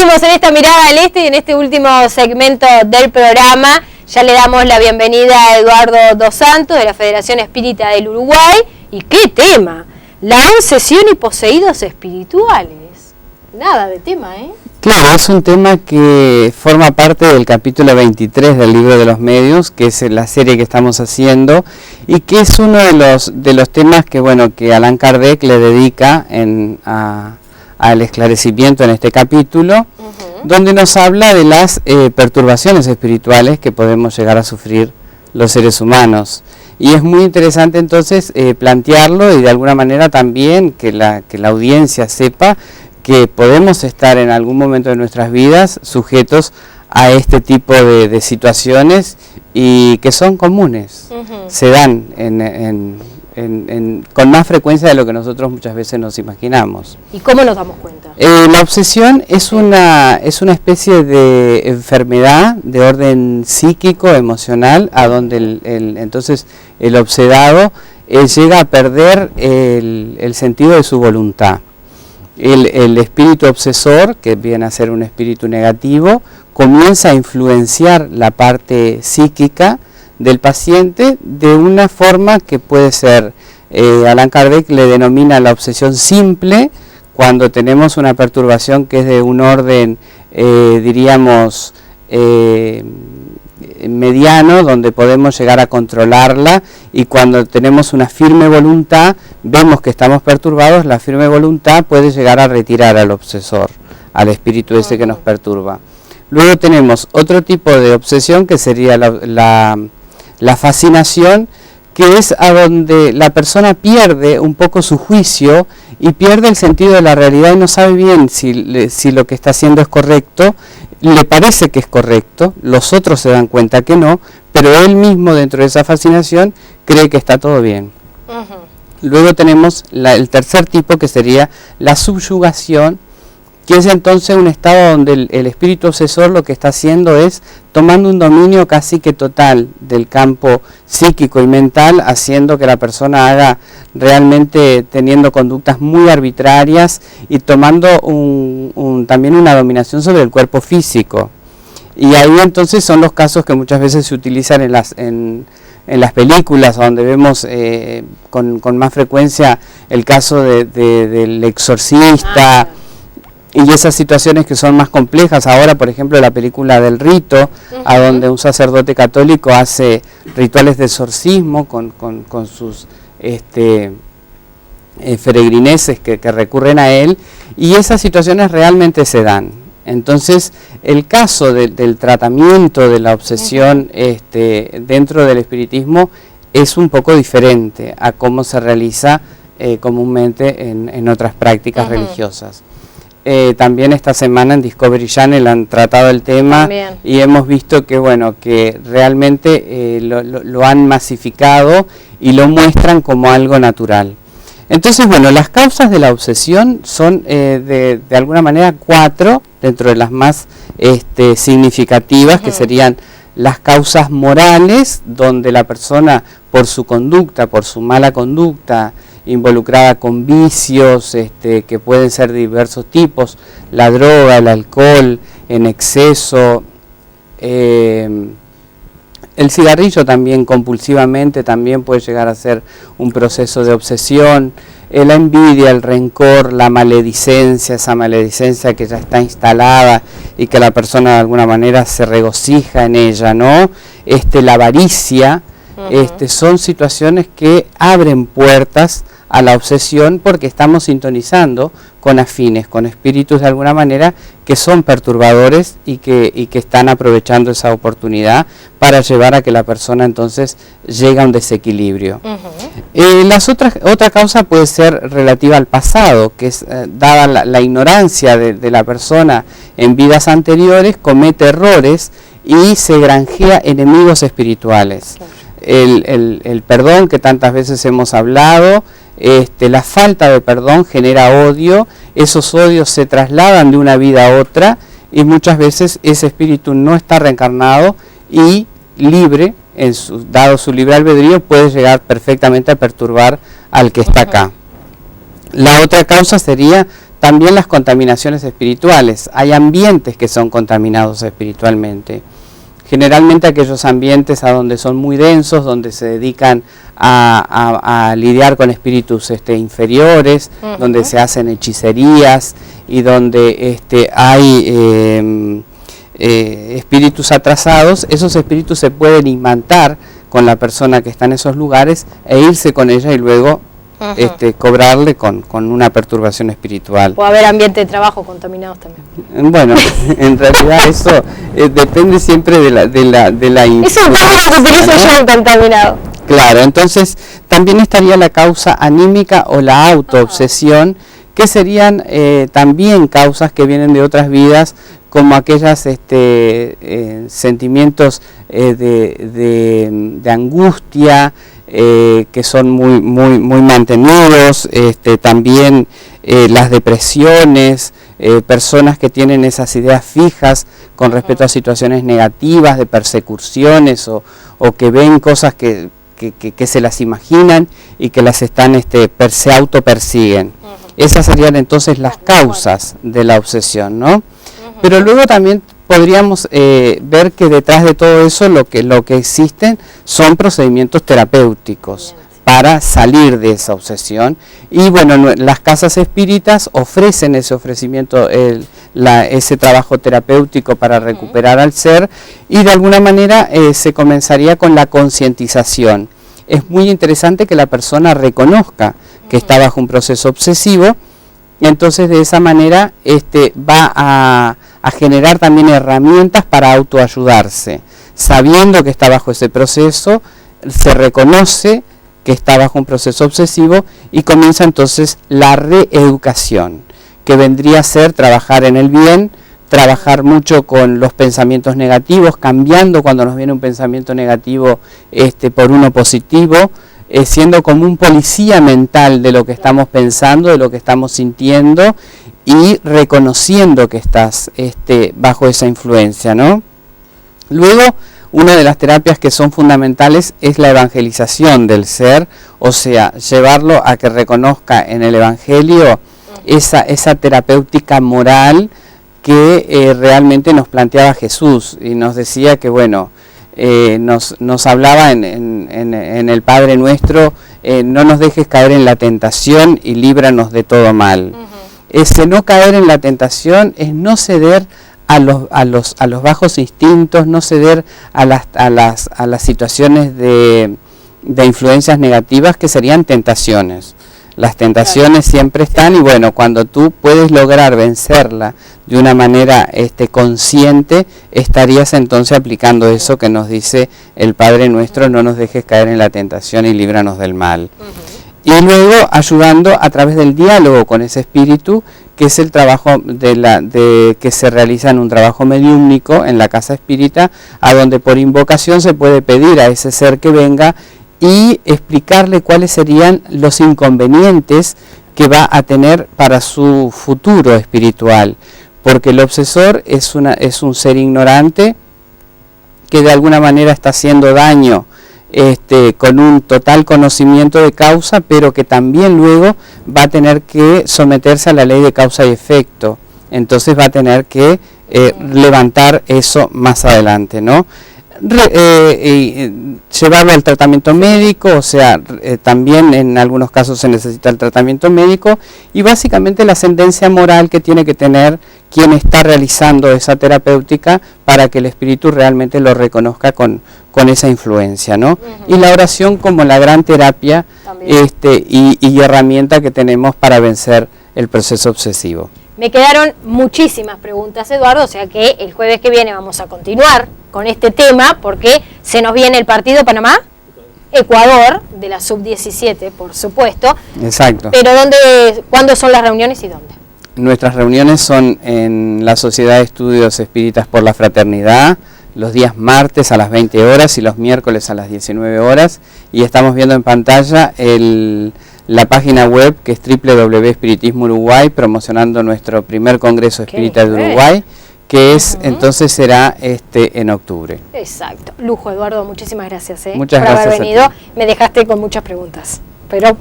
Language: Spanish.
Seguimos en esta mirada al este y en este último segmento del programa. Ya le damos la bienvenida a Eduardo Dos Santos de la Federación Espírita del Uruguay. ¿Y qué tema? La obsesión y poseídos espirituales. Nada de tema, ¿eh? Claro, es un tema que forma parte del capítulo 23 del libro de los medios, que es la serie que estamos haciendo, y que es uno de los temas que, bueno, que Allan Kardec le dedica al esclarecimiento en este capítulo, donde nos habla de las perturbaciones espirituales que podemos llegar a sufrir los seres humanos. Y es muy interesante entonces plantearlo y de alguna manera también que la audiencia sepa que podemos estar en algún momento de nuestras vidas sujetos a este tipo de situaciones y que son comunes, se dan con más frecuencia de lo que nosotros muchas veces nos imaginamos. ¿Y cómo nos damos cuenta? La obsesión es una especie de enfermedad de orden psíquico, emocional, a donde entonces el obsedado llega a perder el sentido de su voluntad. El espíritu obsesor, que viene a ser un espíritu negativo, comienza a influenciar la parte psíquica del paciente de una forma que puede ser, Allan Kardec le denomina la obsesión simple, cuando tenemos una perturbación que es de un orden, diríamos, mediano, donde podemos llegar a controlarla, y cuando tenemos una firme voluntad, vemos que estamos perturbados, la firme voluntad puede llegar a retirar al obsesor, al espíritu ese que nos perturba. Luego tenemos otro tipo de obsesión que sería la fascinación, que es a donde la persona pierde un poco su juicio y pierde el sentido de la realidad y no sabe bien si lo que está haciendo es correcto, le parece que es correcto, los otros se dan cuenta que no, pero él mismo dentro de esa fascinación cree que está todo bien. Luego tenemos el tercer tipo, que sería la subyugación, que es entonces un estado donde el espíritu obsesor lo que está haciendo es tomando un dominio casi que total del campo psíquico y mental, haciendo que la persona haga realmente, teniendo conductas muy arbitrarias y tomando también una dominación sobre el cuerpo físico. Y ahí entonces son los casos que muchas veces se utilizan en las películas, donde vemos con más frecuencia el caso del exorcista, y esas situaciones que son más complejas. Ahora, por ejemplo, la película del Rito, a donde un sacerdote católico hace rituales de exorcismo con sus feregrineses que recurren a él, y esas situaciones realmente se dan. Entonces, el caso del tratamiento de la obsesión dentro del espiritismo es un poco diferente a cómo se realiza comúnmente en otras prácticas religiosas. También esta semana en Discovery Channel han tratado el tema y hemos visto que, bueno, que realmente lo han masificado y lo muestran como algo natural. Entonces, bueno, las causas de la obsesión son de alguna manera 4, dentro de las más significativas, que serían las causas morales, donde la persona por su conducta, por su mala conducta, involucrada con vicios que pueden ser de diversos tipos, la droga, el alcohol en exceso, el cigarrillo también compulsivamente también puede llegar a ser un proceso de obsesión, la envidia, el rencor, la maledicencia, esa maledicencia que ya está instalada y que la persona de alguna manera se regocija en ella, ¿no? La avaricia, son situaciones que abren puertas a la obsesión, porque estamos sintonizando con afines, con espíritus de alguna manera que son perturbadores y que están aprovechando esa oportunidad para llevar a que la persona entonces llegue a un desequilibrio. Otra causa puede ser relativa al pasado, que es dada la ignorancia de la persona en vidas anteriores, comete errores y se granjea enemigos espirituales. El perdón, que tantas veces hemos hablado, la falta de perdón genera odio, esos odios se trasladan de una vida a otra y muchas veces ese espíritu no está reencarnado y libre, dado su libre albedrío, puede llegar perfectamente a perturbar al que está acá. La otra causa sería también las contaminaciones espirituales. Hay ambientes que son contaminados espiritualmente. Generalmente aquellos ambientes a donde son muy densos, donde se dedican a lidiar con espíritus inferiores, donde se hacen hechicerías y donde hay espíritus atrasados, esos espíritus se pueden imantar con la persona que está en esos lugares e irse con ella y luego cobrarle con una perturbación espiritual. Puede haber ambiente de trabajo contaminados también. Bueno, en realidad eso depende siempre de la Eso es lo que utilizo yo, un contaminado. Claro, entonces también estaría la causa anímica o la autoobsesión, que serían también causas que vienen de otras vidas, como aquellas sentimientos de angustia, que son muy mantenidos, también las depresiones, personas que tienen esas ideas fijas con respecto a situaciones negativas, de persecuciones o que ven cosas que se las imaginan y que las están se autopersiguen. Esas serían entonces las causas de la obsesión, ¿no? Pero luego también podríamos ver que detrás de todo eso lo que existen son procedimientos terapéuticos para salir de esa obsesión. Y bueno, las casas espíritas ofrecen ese ofrecimiento, ese trabajo terapéutico para recuperar al ser, y de alguna manera se comenzaría con la concientización. Es muy interesante que la persona reconozca que está bajo un proceso obsesivo, y entonces de esa manera va a generar también herramientas para autoayudarse. Sabiendo que está bajo ese proceso, se reconoce que está bajo un proceso obsesivo y comienza entonces la reeducación, que vendría a ser trabajar en el bien, trabajar mucho con los pensamientos negativos, cambiando cuando nos viene un pensamiento negativo por uno positivo, siendo como un policía mental de lo que estamos pensando, de lo que estamos sintiendo, y reconociendo que estás bajo esa influencia, ¿no? Luego, una de las terapias que son fundamentales es la evangelización del ser, o sea, llevarlo a que reconozca en el Evangelio esa terapéutica moral que realmente nos planteaba Jesús, y nos decía que, bueno, nos hablaba en el Padre Nuestro, no nos dejes caer en la tentación y líbranos de todo mal. Ese no caer en la tentación es no ceder a los bajos instintos, no ceder a las situaciones de influencias negativas, que serían tentaciones. Las tentaciones siempre están, y bueno, cuando tú puedes lograr vencerla de una manera consciente, estarías entonces aplicando eso que nos dice el Padre Nuestro: no nos dejes caer en la tentación y líbranos del mal. Y luego ayudando a través del diálogo con ese espíritu, que es el trabajo que se realiza en un trabajo mediúmnico en la casa espírita, a donde por invocación se puede pedir a ese ser que venga y explicarle cuáles serían los inconvenientes que va a tener para su futuro espiritual, porque el obsesor es un ser ignorante que de alguna manera está haciendo daño con un total conocimiento de causa, pero que también luego va a tener que someterse a la ley de causa y efecto. Entonces va a tener que levantar eso más adelante, ¿no? Llevarlo al tratamiento médico, o sea, también en algunos casos se necesita el tratamiento médico, y básicamente la ascendencia moral que tiene que tener quien está realizando esa terapéutica para que el espíritu realmente lo reconozca con esa influencia, ¿no? Y la oración como la gran terapia y herramienta que tenemos para vencer el proceso obsesivo. Me quedaron muchísimas preguntas, Eduardo, o sea que el jueves que viene vamos a continuar con este tema, porque se nos viene el partido Panamá-Ecuador, de la sub-17, por supuesto. Exacto. Pero ¿cuándo son las reuniones y dónde? Nuestras reuniones son en la Sociedad de Estudios Espíritas por la Fraternidad, los días martes a las 20 horas y los miércoles a las 19 horas, y estamos viendo en pantalla la página web, que es www.espiritismo Uruguay, promocionando nuestro primer Congreso Espírita de Uruguay, que entonces será en octubre. Exacto. Lujo, Eduardo, muchísimas gracias Muchas por gracias haber venido. Me dejaste con muchas preguntas, pero